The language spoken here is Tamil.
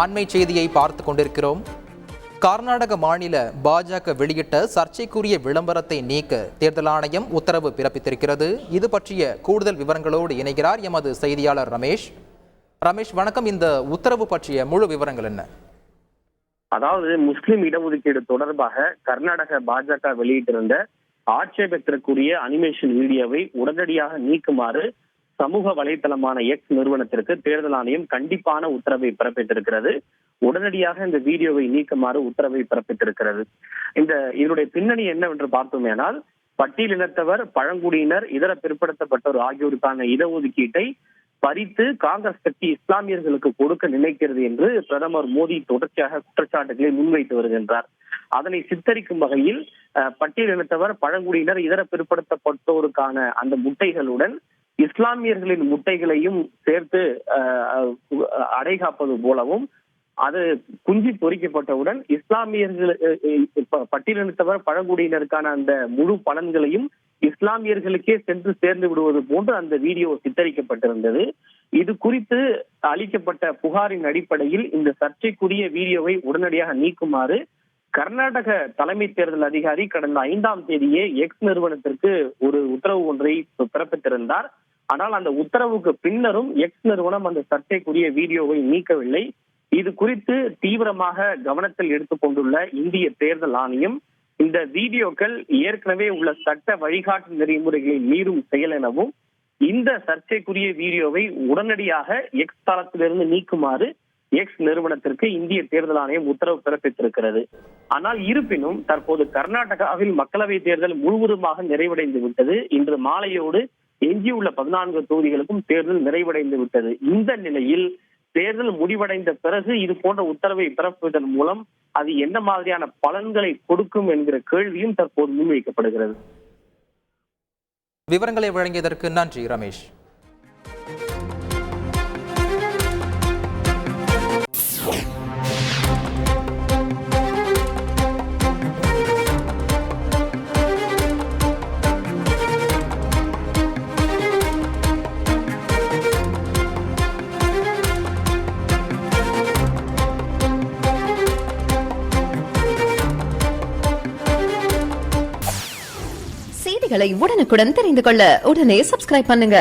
அண்மை செய்தியை பார்த்து கொண்டிருக்கிறோம். கர்நாடக மாநில பாஜக வெளியிட்ட சர்ச்சைக்குரிய விளம்பரத்தை நீக்க தேர்தல் ஆணையம் உத்தரவு பிறப்பித்திருக்கிறது. இது பற்றிய கூடுதல் விவரங்களோடு இணைகிறார் எமது செய்தியாளர் ரமேஷ். ரமேஷ் வணக்கம். இந்த உத்தரவு பற்றிய முழு விவரங்கள் என்ன? அதாவது முஸ்லிம் இடஒதுக்கீடு தொடர்பாக கர்நாடக பாஜக வெளியிட்டிருந்த ஆட்சேபத்திற்குரிய அனிமேஷன் வீடியோவை உடனடியாக நீக்குமாறு சமூக வலைதளமான எக்ஸ் நிறுவனத்திற்கு தேர்தல் ஆணையம் கண்டிப்பான உத்தரவை பிறப்பித்திருக்கிறது. உடனடியாக இந்த வீடியோவை நீக்குமாறு உத்தரவை பிறப்பித்திருக்கிறது. இதனுடைய பின்னணி என்னவென்று பார்த்தோமேனால், பட்டியலினத்தவர், பழங்குடியினர், இதர பிற்படுத்தப்பட்டோர் ஆகியோருக்கான இடஒதுக்கீட்டை பறித்து காங்கிரஸ் கட்சி இஸ்லாமியர்களுக்கு கொடுக்க நினைக்கிறது என்று பிரதமர் மோடி தொடர்ச்சியாக குற்றச்சாட்டுகளை முன்வைத்து வருகின்றார். அதனை சித்தரிக்கும் வகையில் பட்டியலினத்தவர், பழங்குடியினர், இதர பிற்படுத்தப்பட்டோருக்கான அந்த முட்டைகளுடன் இஸ்லாமியர்களின் முட்டைகளையும் சேர்த்து அடைகாப்பது போலவும், அது குஞ்சு பொறிக்கப்பட்டவுடன் இஸ்லாமியர்கள், பட்டியலினத்தவர், பழங்குடியினருக்கான அந்த முழு பலன்களையும் இஸ்லாமியர்களுக்கே சென்று சேர்ந்து விடுவது போன்று அந்த வீடியோ சித்தரிக்கப்பட்டிருந்தது. இது குறித்து அளிக்கப்பட்ட புகாரின் அடிப்படையில் இந்த சர்ச்சைக்குரிய வீடியோவை உடனடியாக நீக்குமாறு கர்நாடக தலைமை தேர்தல் அதிகாரி கடந்த 5ஆம் தேதியே எக்ஸ் நிறுவனத்திற்கு ஒரு உத்தரவு ஒன்றை பிறப்பித்திருந்தார். ஆனால் அந்த உத்தரவுக்கு பின்னரும் எக்ஸ் நிறுவனம் அந்த சர்ச்சைக்குரிய வீடியோவை நீக்கவில்லை. இது குறித்து தீவிரமாக கவனத்தில் எடுத்துக்கொண்டுள்ள இந்திய தேர்தல் ஆணையம் இந்த வீடியோக்கள் ஏற்கனவே உள்ள சட்ட வழிகாட்டு நெறிமுறைகளை மீறும் செயல் எனவும் இந்த சர்ச்சைக்குரிய வீடியோவை உடனடியாக எக்ஸ் தளத்திலிருந்து நீக்குமாறு எக்ஸ் நிறுவனத்திற்கு இந்திய தேர்தல் ஆணையம் உத்தரவு பிறப்பித்திருக்கிறது. ஆனால் இருப்பினும் தற்போது கர்நாடகாவில் மக்களவை தேர்தல் முழுவதுமாக நிறைவடைந்து விட்டது. இன்று மாலையோடு எஞ்சியுள்ள 14 தொகுதிகளுக்கும் தேர்தல் நிறைவடைந்து விட்டது. இந்த நிலையில் தேர்தல் முடிவடைந்த பிறகு இது போன்ற உத்தரவை பிறப்புவதன் மூலம் அது என்ன மாதிரியான பலன்களை கொடுக்கும் என்கிற கேள்வியும் தற்போது முன்வைக்கப்படுகிறது. விவரங்களை வழங்கியதற்கு நன்றி ரமேஷ். செய்திகளை உடனுக்குடன் தெரிந்து கொள்ள உடனே சப்ஸ்கிரைப் பண்ணுங்க.